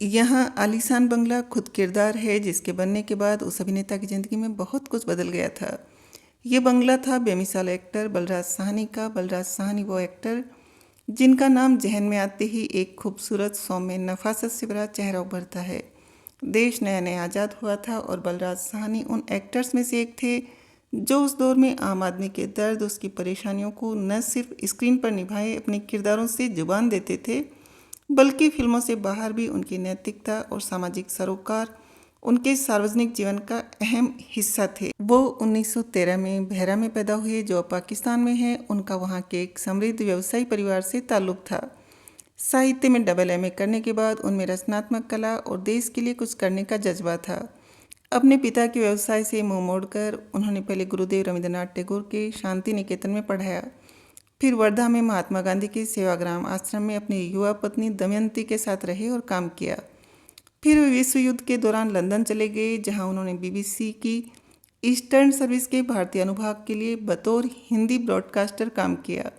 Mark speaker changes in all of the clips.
Speaker 1: यहाँ आलीशान बंगला खुद किरदार है जिसके बनने के बाद उस अभिनेता की ज़िंदगी में बहुत कुछ बदल गया था। ये बंगला था बेमिसाल एक्टर बलराज साहनी का। बलराज साहनी वो एक्टर जिनका नाम जहन में आते ही एक खूबसूरत सौम्य नफासत से भरा चेहरा उभरता है। देश नया नया आज़ाद हुआ था और बलराज साहनी उन एक्टर्स में से एक थे जो उस दौर में आम आदमी के दर्द, उसकी परेशानियों को न सिर्फ स्क्रीन पर निभाए अपने किरदारों से जुबान देते थे, बल्कि फिल्मों से बाहर भी उनकी नैतिकता और सामाजिक सरोकार उनके सार्वजनिक जीवन का अहम हिस्सा थे। वो 1913 में बहरा में पैदा हुए जो पाकिस्तान में है। उनका वहाँ के एक समृद्ध व्यवसायी परिवार से ताल्लुक़ था। साहित्य में डबल एमए करने के बाद उनमें रचनात्मक कला और देश के लिए कुछ करने का जज्बा था। अपने पिता के व्यवसाय से मुंह मोड़कर उन्होंने पहले गुरुदेव रविंद्रनाथ टैगोर के शांति निकेतन में पढ़ाया, फिर वर्धा में महात्मा गांधी के सेवाग्राम आश्रम में अपनी युवा पत्नी दमयंती के साथ रहे और काम किया। फिर वे विश्व युद्ध के दौरान लंदन चले गए, जहां उन्होंने बीबीसी की ईस्टर्न सर्विस के भारतीय अनुभाग के लिए बतौर हिंदी ब्रॉडकास्टर काम किया।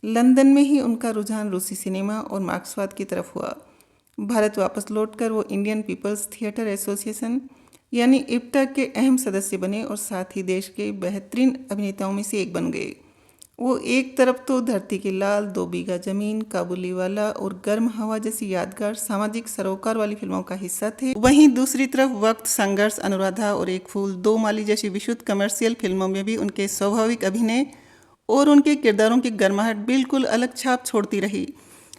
Speaker 1: लंदन में ही उनका रुझान रूसी सिनेमा और मार्क्सवाद की तरफ हुआ। भारत वापस लौटकर वो इंडियन पीपल्स थिएटर एसोसिएशन यानी इप्टा के अहम सदस्य बने और साथ ही देश के बेहतरीन अभिनेताओं में से एक बन गए। वो एक तरफ तो धरती की लाल, 2 बीघा जमीन, काबुली वाला और गर्म हवा जैसी यादगार सामाजिक सरोकार वाली फिल्मों का हिस्सा थे, वहीं दूसरी तरफ वक्त, संघर्ष, अनुराधा और एक फूल दो माली जैसी विशुद्ध कमर्शियल फिल्मों में भी उनके स्वाभाविक अभिनय और उनके किरदारों की गर्माहट बिल्कुल अलग छाप छोड़ती रही।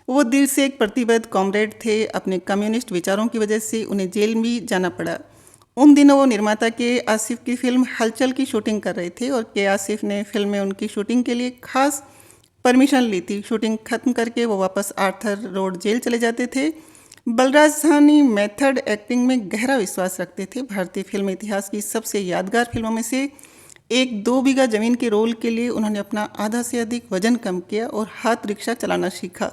Speaker 1: वो दिल से एक प्रतिबद्ध कॉमरेड थे। अपने कम्युनिस्ट विचारों की वजह से उन्हें जेल भी जाना पड़ा। उन दिनों वो निर्माता के आसिफ की फिल्म हलचल की शूटिंग कर रहे थे और के आसिफ ने फिल्म में उनकी शूटिंग के लिए खास परमिशन ली थी। शूटिंग खत्म करके वो वापस आर्थर रोड जेल चले जाते थे। बलराज साहनी मेथड एक्टिंग में गहरा विश्वास रखते थे। भारतीय फिल्म इतिहास की सबसे यादगार फिल्मों में से एक 2 बीघा जमीन के रोल के लिए उन्होंने अपना आधा से अधिक वजन कम किया और हाथ रिक्शा चलाना सीखा।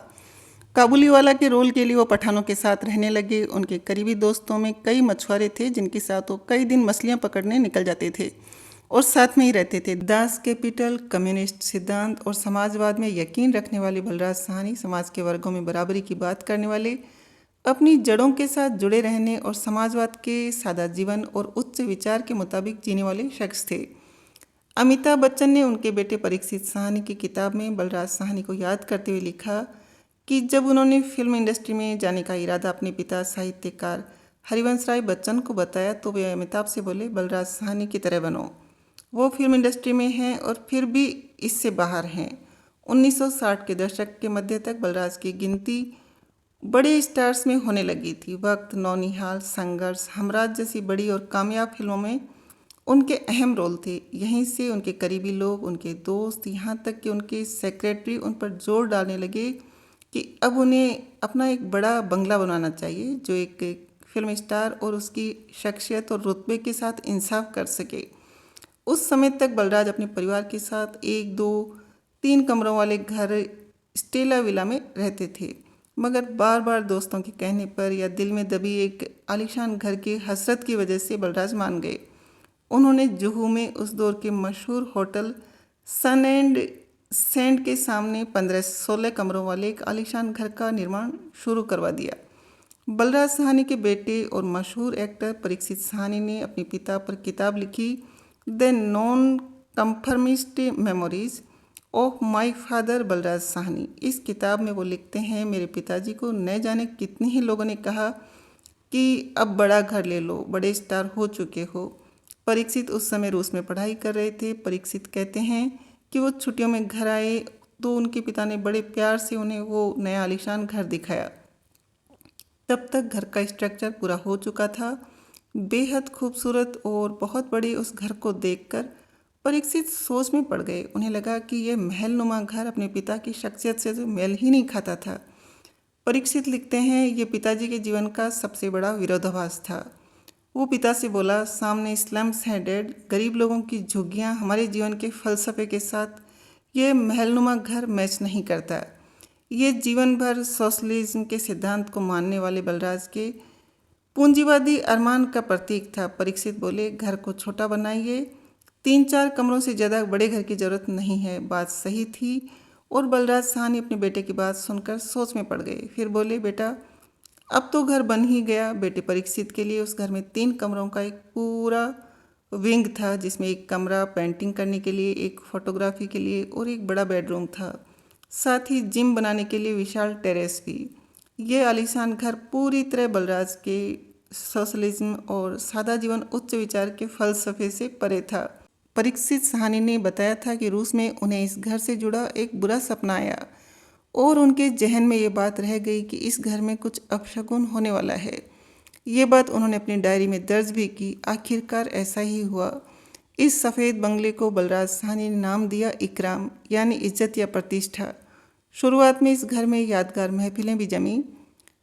Speaker 1: काबुली वाला के रोल के लिए वो पठानों के साथ रहने लगे। उनके करीबी दोस्तों में कई मछुआरे थे जिनके साथ वो कई दिन मछलियां पकड़ने निकल जाते थे और साथ में ही रहते थे। दास कैपिटल, कम्युनिस्ट सिद्धांत और समाजवाद में यकीन रखने वाले बलराज साहनी समाज के वर्गों में बराबरी की बात करने वाले, अपनी जड़ों के साथ जुड़े रहने और समाजवाद के सादा जीवन और उच्च विचार के मुताबिक जीने वाले शख्स थे। अमिताभ बच्चन ने उनके बेटे परीक्षित साहनी की किताब में बलराज साहनी को याद करते हुए लिखा कि जब उन्होंने फिल्म इंडस्ट्री में जाने का इरादा अपने पिता साहित्यकार हरिवंश राय बच्चन को बताया तो वे अमिताभ से बोले, बलराज साहनी की तरह बनो। वो फिल्म इंडस्ट्री में हैं और फिर भी इससे बाहर हैं। 1960 के दशक के मध्य तक बलराज की गिनती बड़े स्टार्स में होने लगी थी। वक्त, नौनिहाल, संघर्ष, हमराज जैसी बड़ी और कामयाब फिल्मों में उनके अहम रोल थे। यहीं से उनके करीबी लोग, उनके दोस्त, यहाँ तक कि उनके सेक्रेटरी उन पर जोर डालने लगे कि अब उन्हें अपना एक बड़ा बंगला बनवाना चाहिए जो एक फिल्म स्टार और उसकी शख्सियत और रुतबे के साथ इंसाफ कर सके। उस समय तक बलराज अपने परिवार के साथ 1, 2, 3 कमरों वाले घर स्टेला विला में रहते थे, मगर बार बार दोस्तों के कहने पर या दिल में दबी एक आलीशान घर की हसरत की वजह से बलराज मान गए। उन्होंने जुहू में उस दौर के मशहूर होटल सन एंड सैंड के सामने 15-16 कमरों वाले एक आलीशान घर का निर्माण शुरू करवा दिया। बलराज साहनी के बेटे और मशहूर एक्टर परीक्षित साहनी ने अपने पिता पर किताब लिखी, the non conformist memories of my father Balraj Sahni. इस किताब में वो लिखते हैं, मेरे पिताजी को न जाने कितने ही लोगों ने कहा कि अब बड़ा घर ले लो, बड़े स्टार हो चुके हो। परीक्षित उस समय रूस में पढ़ाई कर रहे थे। परीक्षित कहते हैं कि वो छुट्टियों में घर आए तो उनके पिता ने बड़े प्यार से उन्हें वो नया आलीशान घर दिखाया। तब तक घर का स्ट्रक्चर पूरा हो चुका था। बेहद खूबसूरत और बहुत बड़े उस घर को देखकर परीक्षित सोच में पड़ गए। उन्हें लगा कि यह महलनुमा घर अपने पिता की शख्सियत से तो मेल ही नहीं खाता था। परीक्षित लिखते हैं, ये पिताजी के जीवन का सबसे बड़ा विरोधाभास था। वो पिता से बोला, सामने स्लम्स हैं डैड, गरीब लोगों की झुग्गियाँ हमारे जीवन के फलसफे के साथ ये महलनुमा घर मैच नहीं करता। ये जीवन भर सोशलिज्म के सिद्धांत को मानने वाले बलराज के पूंजीवादी अरमान का प्रतीक था। परीक्षित बोले, घर को छोटा बनाइए, 3-4 कमरों से ज़्यादा बड़े घर की ज़रूरत नहीं है। बात सही थी और बलराज साहनी अपने बेटे की बात सुनकर सोच में पड़ गए। फिर बोले, बेटा अब तो घर बन ही गया। बेटे परीक्षित के लिए उस घर में 3 कमरों का एक पूरा विंग था, जिसमें एक कमरा पेंटिंग करने के लिए, एक फोटोग्राफी के लिए और एक बड़ा बेडरूम था। साथ ही जिम बनाने के लिए विशाल टेरेस भी। ये आलीशान घर पूरी तरह बलराज के सोशलिज्म और सादा जीवन उच्च विचार के फलसफे से परे था। परीक्षित साहनी ने बताया था कि रूस में उन्हें इस घर से जुड़ा एक बुरा सपना आया और उनके जहन में ये बात रह गई कि इस घर में कुछ अपशगुन होने वाला है। ये बात उन्होंने अपनी डायरी में दर्ज भी की। आखिरकार ऐसा ही हुआ। इस सफ़ेद बंगले को बलराज साहनी ने नाम दिया इकराम, यानी इज्जत या प्रतिष्ठा। शुरुआत में इस घर में यादगार महफिलें भी जमी।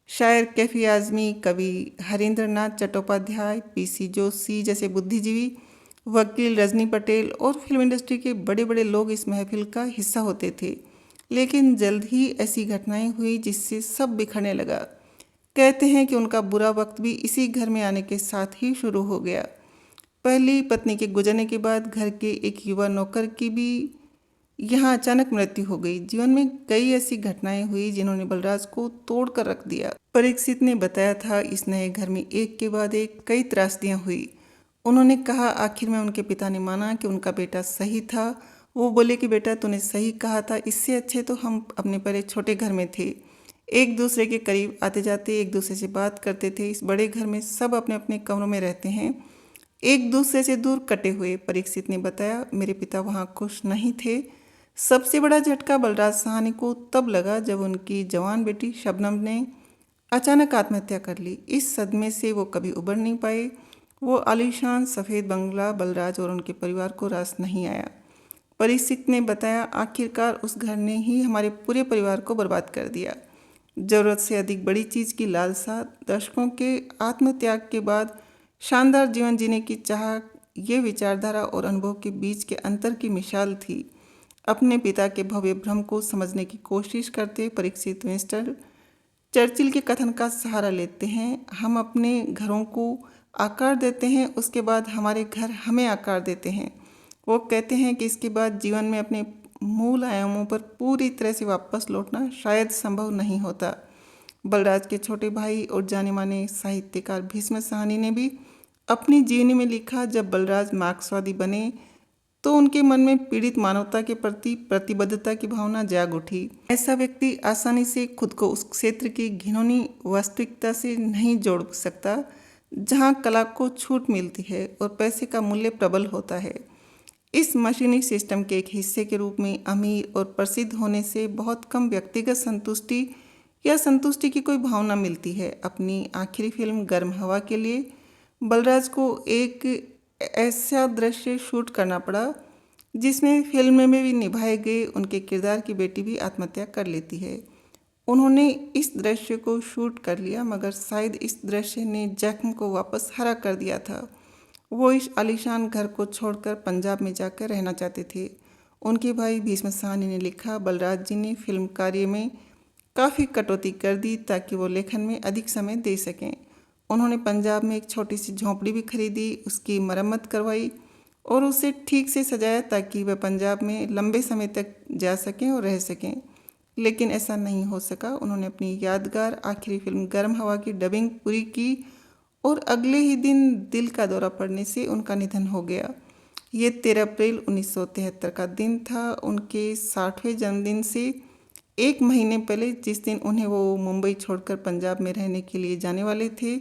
Speaker 1: शायर कैफी आज़मी, कवि हरींद्र नाथ चट्टोपाध्याय, पीसी जोशी जैसे बुद्धिजीवी, वकील रजनी पटेल और फिल्म इंडस्ट्री के बड़े बड़े लोग इस महफिल का हिस्सा होते थे। लेकिन जल्द ही ऐसी घटनाएं हुई जिससे सब बिखरने लगा। कहते हैं कि उनका बुरा वक्त भी इसी घर में आने के साथ ही शुरू हो गया। पहली पत्नी के गुजरने के बाद घर के एक युवा नौकर की भी यहाँ अचानक मृत्यु हो गई। जीवन में कई ऐसी घटनाएं हुई जिन्होंने बलराज को तोड़ कर रख दिया। परीक्षित ने बताया था, इस नए घर में एक के बाद एक कई त्रासदियां हुई। उन्होंने कहा, आखिर में उनके पिता ने माना कि उनका बेटा सही था। वो बोले कि बेटा तूने सही कहा था, इससे अच्छे तो हम अपने पहले छोटे घर में थे। एक दूसरे के करीब आते जाते, एक दूसरे से बात करते थे। इस बड़े घर में सब अपने अपने कमरों में रहते हैं, एक दूसरे से दूर कटे हुए। परीक्षित ने बताया, मेरे पिता वहाँ खुश नहीं थे। सबसे बड़ा झटका बलराज साहनी को तब लगा जब उनकी जवान बेटी शबनम ने अचानक आत्महत्या कर ली। इस सदमे से वो कभी उबर नहीं पाए। वो आलीशान सफ़ेद बंगला बलराज और उनके परिवार को रास नहीं आया। परीक्षित ने बताया, आखिरकार उस घर ने ही हमारे पूरे परिवार को बर्बाद कर दिया। ज़रूरत से अधिक बड़ी चीज़ की लालसा, दशकों के आत्मत्याग के बाद शानदार जीवन जीने की चाह, ये विचारधारा और अनुभव के बीच के अंतर की मिसाल थी। अपने पिता के भव्य भ्रम को समझने की कोशिश करते परीक्षित विंस्टन चर्चिल के कथन का सहारा लेते हैं, हम अपने घरों को आकार देते हैं, उसके बाद हमारे घर हमें आकार देते हैं। वो कहते हैं कि इसके बाद जीवन में अपने मूल आयामों पर पूरी तरह से वापस लौटना शायद संभव नहीं होता। बलराज के छोटे भाई और जाने माने साहित्यकार भीष्म साहनी ने भी अपनी जीवनी में लिखा, जब बलराज मार्क्सवादी बने तो उनके मन में पीड़ित मानवता के प्रति प्रतिबद्धता की भावना जाग उठी। ऐसा व्यक्ति आसानी से खुद को उस क्षेत्र की घिनौनी वास्तविकता से नहीं जोड़ सकता जहां कला को छूट मिलती है और पैसे का मूल्य प्रबल होता है। इस मशीनी सिस्टम के एक हिस्से के रूप में अमीर और प्रसिद्ध होने से बहुत कम व्यक्तिगत संतुष्टि या संतुष्टि की कोई भावना मिलती है। अपनी आखिरी फिल्म गर्म हवा के लिए बलराज को एक ऐसा दृश्य शूट करना पड़ा जिसमें फिल्म में भी निभाए गए उनके किरदार की बेटी भी आत्महत्या कर लेती है। उन्होंने इस दृश्य को शूट कर लिया, मगर शायद इस दृश्य ने जख्म को वापस हरा कर दिया था। वो इस आलीशान घर को छोड़कर पंजाब में जाकर रहना चाहते थे। उनके भाई भीष्म साहनी ने लिखा, बलराज जी ने फिल्म कार्य में काफ़ी कटौती कर दी ताकि वो लेखन में अधिक समय दे सकें। उन्होंने पंजाब में एक छोटी सी झोंपड़ी भी खरीदी, उसकी मरम्मत करवाई और उसे ठीक से सजाया ताकि वह पंजाब में लंबे समय तक जा सकें और रह सकें। लेकिन ऐसा नहीं हो सका। उन्होंने अपनी यादगार आखिरी फिल्म गर्म हवा की डबिंग पूरी की और अगले ही दिन दिल का दौरा पड़ने से उनका निधन हो गया। ये 13 अप्रैल 1973 का दिन था, उनके 60वें जन्मदिन से एक महीने पहले, जिस दिन उन्हें वो मुंबई छोड़कर पंजाब में रहने के लिए जाने वाले थे।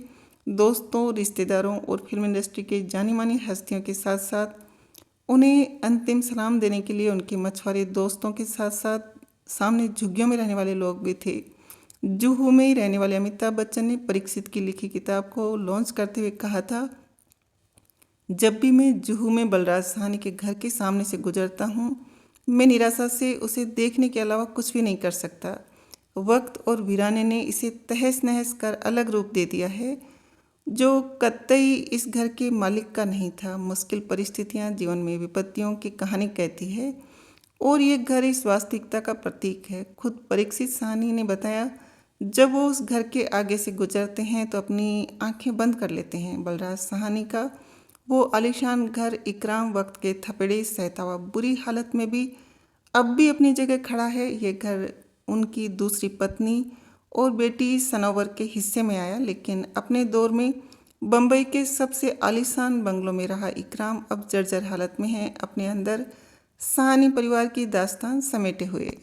Speaker 1: दोस्तों, रिश्तेदारों और फिल्म इंडस्ट्री के जानी मानी हस्तियों के साथ साथ उन्हें अंतिम सलाम देने के लिए उनके मछुआरे दोस्तों के साथ साथ सामने झुग्गियों में रहने वाले लोग भी थे। जुहू में ही रहने वाले अमिताभ बच्चन ने परीक्षित की लिखी किताब को लॉन्च करते हुए कहा था, जब भी मैं जुहू में बलराज साहनी के घर के सामने से गुजरता हूँ, मैं निराशा से उसे देखने के अलावा कुछ भी नहीं कर सकता। वक्त और वीराने ने इसे तहस नहस कर अलग रूप दे दिया है, जो कतई इस घर के मालिक का नहीं था। मुश्किल परिस्थितियाँ जीवन में विपत्तियों की कहानी कहती है और ये घर इस वास्तविकता का प्रतीक है। खुद परीक्षित साहनी ने बताया, जब वो उस घर के आगे से गुजरते हैं तो अपनी आंखें बंद कर लेते हैं। बलराज साहनी का वो आलीशान घर इकराम वक्त के थपेड़े सहता हुआ बुरी हालत में भी अब भी अपनी जगह खड़ा है। ये घर उनकी दूसरी पत्नी और बेटी सनोवर के हिस्से में आया, लेकिन अपने दौर में बम्बई के सबसे आलीशान बंगलों में रहा इकराम अब जर्जर हालत में है, अपने अंदर साहनी परिवार की दास्तान समेटे हुए।